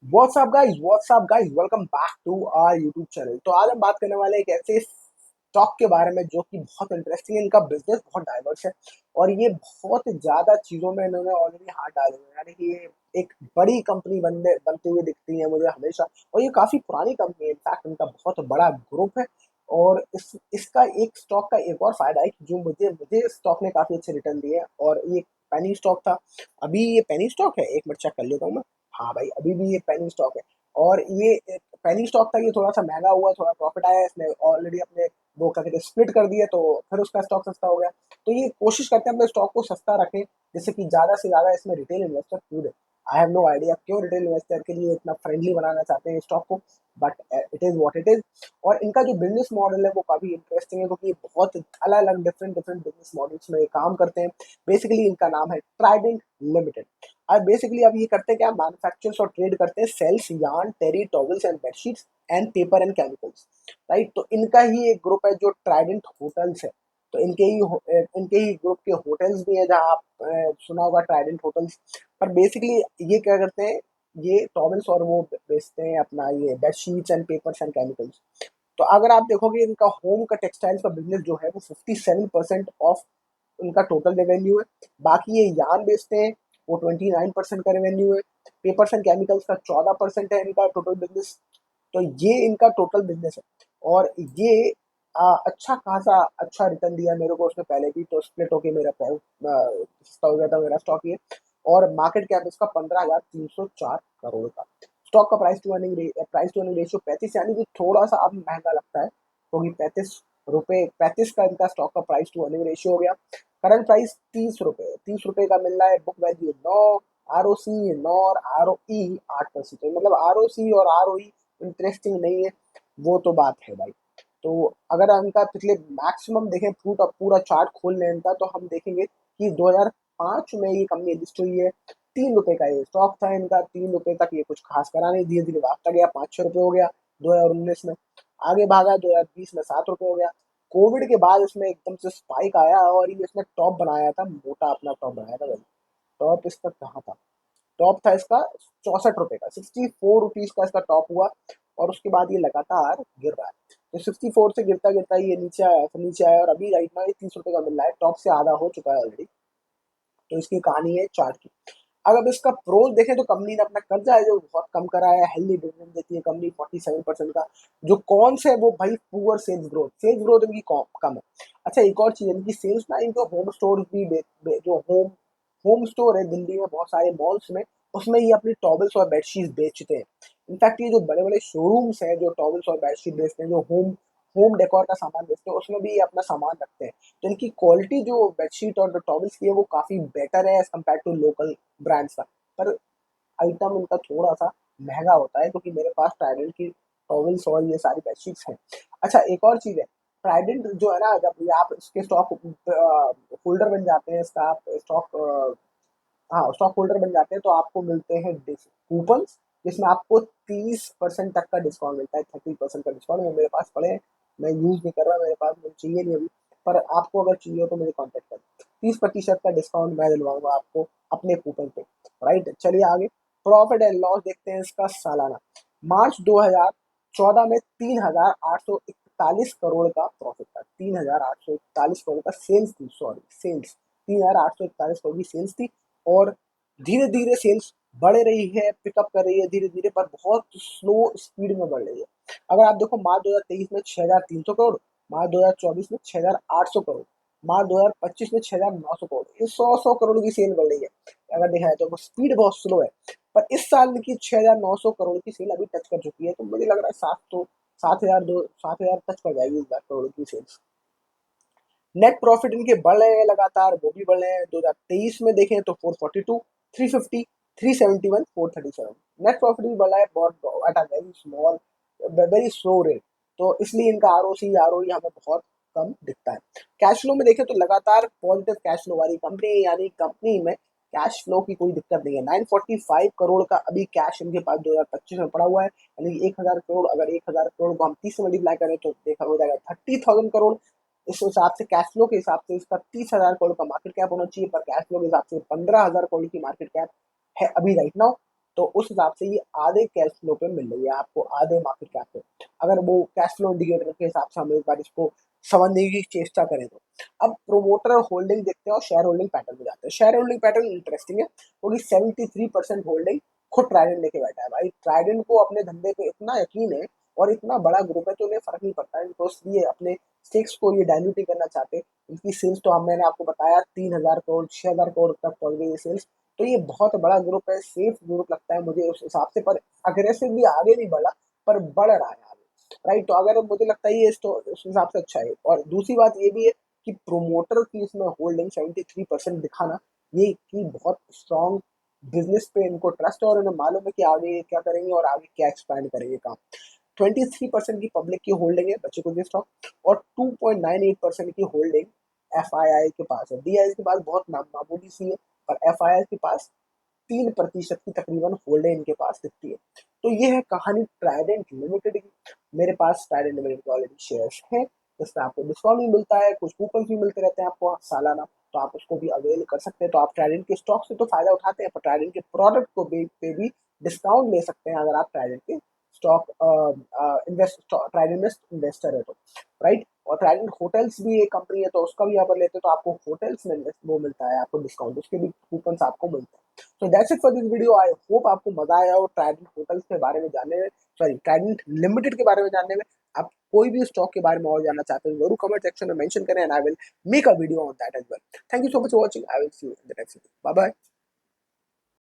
What's up guys, welcome back to our YouTube channel. तो आज हम बात करने वाले हैं एक ऐसे स्टॉक के बारे में जो कि बहुत इंटरेस्टिंग है। इनका बिजनेस बहुत डाइवर्स है और ये बहुत ज़्यादा चीज़ों में इन्होंने ऑलरेडी हाथ डाले हुए हैं। यानी कि ये एक बड़ी कंपनी बनते हुए दिखती है मुझे हमेशा, और ये काफ़ी पुरानी कंपनी है। इनफैक्ट इनका बहुत बड़ा ग्रुप है। और इसका एक स्टॉक का एक और फायदा है कि जो मुझे मुझे स्टॉक ने काफ़ी अच्छे रिटर्न दिए हैं। और ये पेनी स्टॉक था। अभी ये पेनी स्टॉक है, एक मिनट चेक कर लेता हूँ मैं। हाँ भाई, अभी भी ये पेनी स्टॉक है। और ये एक पेनी स्टॉक था, ये थोड़ा-सा महँगा हुआ, थोड़ा प्रॉफ़िट आया, इसने ऑलरेडी अपने वो क्या कहते हैं स्प्लिट कर दिया, तो फिर उसका स्टॉक सस्ता हो गया। तो ये कोशिश करते हैं अपने स्टॉक को सस्ता रखें, जिससे कि ज़्यादा से ज़्यादा इसमें रिटेल इन्वेस्टर कूदें। आई हैव नो आइडिया क्यों रिटेल इन्वेस्टर के लिए इतना फ्रेंडली बनाना चाहते हैं स्टॉक को, but it is what it is. और इनका जो बिज़नेस मॉडल है वो काफ़ी इंटरेस्टिंग है, क्योंकि ये बहुत अलग-अलग डिफरेंट बिज़नेस मॉडल्स में ये काम करते हैं। बेसिकली इनका नाम है ट्राइडेंट लिमिटेड। और बेसिकली अब ये करते हैं क्या, मैन्युफैक्चर्स और ट्रेड करते हैं sales yarn, terry, towels and bedsheets and paper and chemicals. Right, तो इनका ही एक ग्रुप है जो ट्राइडेंट होटल्स है। तो इनके ही ग्रुप के होटल्स भी हैं, जहाँ आप सुना होगा ट्राइडेंट होटल्स। पर बेसिकली ये क्या करते हैं, ये टॉवल्स और वो बेचते हैं अपना ये bedsheets and papers and chemicals. तो अगर आप देखोगे इनका होम का टेक्सटाइल्स का बिजनेस जो है वो 57% ऑफ उनका टोटल रेवेन्यू है। बाकी ये यार्न बेचते हैं, वो 29% का रेवेन्यू है। पेपर्स एंड केमिकल्स का 14% है इनका टोटल बिजनेस। तो ये इनका टोटल बिजनेस है। और ये अच्छा खासा अच्छा रिटर्न दिया मेरे को उसने पहले भी, तो स्प्लिट होके मेरा सस्ता हो गया था मेरा स्टॉक ये। और मार्केट कैप इसका 15,304 करोड़ का। स्टॉक का प्राइस टू अर्निंग रेशियो 35, यानी कि थोड़ा सा अब महंगा लगता है, क्योंकि 35 का इनका स्टॉक का प्राइस टू अर्निंग रेशियो हो गया। करंट प्राइस 30 रुपये का मिल रहा है। बुक वैल्यू 9, ROC 9 और ROE 8%। मतलब ROC और ROE इंटरेस्टिंग नहीं है, वो तो बात है भाई। तो अगर हम इनका पिछले मैक्सिमम देखें, पूरा पूरा चार्ट खोल लें इनका, तो हम देखेंगे कि 2005 में ये कंपनी लिस्ट हुई है। 3 रुपए का ये स्टॉक था इनका। 3 रुपए तक ये कुछ खास करा नहीं, धीरे धीरे भागता गया, 5-6 रुपये हो गया 2019 में। आगे भागा, 2020 में 7 रुपये हो गया। कोविड के बाद इसमें एकदम से स्पाइक आया और ये इसने टॉप बनाया था, मोटा अपना टॉप बनाया था भाई। टॉप इसका कहाँ था? टॉप था इसका 64 रुपये का, 64 रुपीज का इसका टॉप हुआ। और उसके बाद ये लगातार गिर रहा है। तो 64 से गिरता गिरता ये नीचे आया, फिर नीचे आया, और अभी राइट नाउ ये 30 रुपये का मिल रहा है। टॉप से आधा हो चुका है ऑलरेडी। तो इसकी कहानी है चार्ट की। अगर इसका प्रोज देखें तो कंपनी ने अपना कर्जा है जो बहुत कम करा है। हेल्दी डिविडेंड देती है कंपनी 47% का। जो कॉन्स है वो भाई पुअर सेल्स ग्रोथ इनकी कम है। अच्छा, एक और चीज, इनकी सेल्स ना, इनके होम स्टोर भी जो होम होम स्टोर है दिल्ली में बहुत सारे मॉल्स में, उसमें ये अपनी टॉवल्स और बेडशीट बेचते हैं। इनफैक्ट ये जो बड़े बड़े शोरूम्स हैं जो टॉवल्स और बेडशीट बेचते हैं, जो होम होम डेकोर का सामान बेचते हैं, उसमें भी ये अपना सामान रखते हैं। तो इनकी क्वालिटी जो बेडशीट और जो टॉवल्स की है वो काफ़ी बेटर है as compare to local brands का। पर आइटम इनका थोड़ा-सा महँगा होता है, क्योंकि मेरे पास ट्राइडेंट की टॉवल्स और ये सारी बेडशीट्स हैं। अच्छा, एक और चीज़ है, ट्राइडेंट जो है ना, जब ये आप इसके स्टॉक होल्डर बन जाते हैं, इसका आप हाँ, स्टॉक होल्डर बन जाते हैं, तो आपको मिलते हैं कूपन्स, जिसमें आपको 30% तक का डिस्काउंट मिलता है। 30% का डिस्काउंट वो मेरे पास पड़े हैं। मैं यूज़ नहीं कर रहा, मेरे पास, मुझे चाहिए नहीं अभी। पर आपको अगर चाहिए हो तो मुझे कॉन्टेक्ट करें। 30% का डिस्काउंट मैं दिलवाऊंगा आपको अपने कूपन पे। राइट, चलिए आगे। प्रॉफिट एंड लॉस देखते हैं इसका सालाना। मार्च 2014 में 3,841 करोड़ का प्रॉफिट था। 3,841 करोड़ का सेल्स थी, सॉरी सेल्स, 3,841 करोड़ की सेल्स थी। और धीरे-धीरे सेल्स बढ़ रही है, पिकअप कर रही है धीरे-धीरे, पर बहुत स्लो स्पीड में बढ़ रही है। अगर आप देखो, मार्च 2023 में 6,300 करोड़, मार्च 2024 में 6,800 करोड़, मार्च 2025 में 6,900 करोड़। ये 100-100 करोड़ की सेल बढ़ रही है। अगर देखा जाए तो वो स्पीड बहुत स्लो है। पर इस साल की 6,900 करोड़ की सेल अभी टच कर चुकी है, तो मुझे लग रहा है 7,000 टच कर जाएगी इस बार करोड़ की सेल्स। नेट प्रॉफिट इनके बढ़ रहे हैं लगातार, वो भी बढ़ रहे हैं। 2023 में देखें तो 442, 350, 371, 437। नेट प्रॉफिट भी बढ़ा है बहुत, at a very small, very slow rate. तो इसलिए इनका ROC ROE हमें बहुत कम दिखता है। कैश फ्लो में देखें तो लगातार पॉजिटिव कैश फ्लो वाली कंपनी है, यानी कंपनी में कैश फ्लो की कोई दिक्कत नहीं है। 945 करोड़ का अभी कैश इनके पास 2025 में पड़ा हुआ है। यानी 1,000 करोड़, अगर 1,000 करोड़ को हम 30 से मल्टीप्लाई करें तो देखा हो जाएगा 30,000 करोड़। इस हिसाब से कैश फ्लो के हिसाब से इसका 30,000 करोड़ का मार्केट कैप होना चाहिए, पर कैश फ्लो के हिसाब से 15,000 करोड़ की मार्केट कैप है अभी राइट नाउ। तो उस हिसाब से ये आधे कैश फ्लो पे मिल रही है आपको, आधे मार्केट कैप पे। अगर वो कैश फ्लो इंडिकेटर के हिसाब से हम एक बार इसको समझने की चेष्टा करें तो अब प्रोमोटर होल्डिंग देखते हैं और शेयर होल्डिंग पैटर्न में जाते हैं। शेयर होल्डिंग पैटर्न इंटरेस्टिंग है क्योंकि 73% होल्डिंग खुद ट्राइडेंट लेके बैठा है। भाई ट्राइडेंट को अपने धंधे पे इतना यकीन है और इतना बड़ा ग्रुप है तो उन्हें फर्क नहीं पड़ता है, तो इसलिए अपने स्टेक्स को ये डायल्यूट नहीं करना चाहते। इनकी सेल्स तो मैंने आपको बताया 3000 करोड़ 6000 करोड़ तक पहुंच गई है सेल्स। तो ये बहुत बड़ा ग्रुप है, सेफ ग्रुप लगता है मुझे उस हिसाब से, पर अग्रेसिवली आगे नहीं बढ़ा, पर बढ़ रहा है आगे। राइट, तो अगर मुझे लगता है ये तो उस हिसाब से अच्छा है। और दूसरी बात ये भी है कि प्रोमोटर की इसमें होल्डिंग 73% दिखाना, ये की बहुत स्ट्रॉन्ग बिजनेस पे इनको ट्रस्ट है और उन्हें मालूम है कि आगे ये क्या करेंगे और आगे क्या एक्सपैंड करेंगे काम। 23% की पब्लिक की होल्डिंग है बच्चे को स्टॉक, और 2.98% की होल्डिंग एफ के पास है। डी के पास बहुत मामूली सी है, पर एफ के पास 3% की तकरीबन होल्डिंग इनके पास दिखती है। तो ये है कहानी ट्राइडेंट लिमिटेड की। मेरे पास ट्राइडेंट लिमिटेड के ऑलरेडी शेयर्स हैं, जिसमें आपको डिस्काउंट भी मिलता है, कुछ कूपन भी मिलते रहते हैं आपको सालाना, तो आप उसको भी अवेल कर सकते हैं। तो आप ट्राइडेंट के स्टॉक से तो फायदा उठाते हैं, पर ट्राइडेंट के प्रोडक्ट को पे भी डिस्काउंट ले सकते हैं अगर आप ट्राइडेंट के स्टॉक ट्राइडेंट में इन्वेस्टर है तो। राइट, और ट्राइडेंट होटल्स भी एक कंपनी है, तो उसका भी अगर लेते हैं तो आपको होटल्स में वो मिलता है आपको डिस्काउंट, उसके भी कूपन आपको मिलते हैं। तो that's it for this video. I hope आपको मजा आया और ट्राइडेंट होटल्स के बारे में जानने में, सॉरी ट्राइडेंट लिमिटेड के बारे में जानने में। आप कोई भी स्टॉक के बारे में और जानना चाहते हैं जरूर कमेंट सेक्शन में मेंशन करें, and I will make a video on that as well. Thank you so much for watching. I will see you in the next video. Bye bye.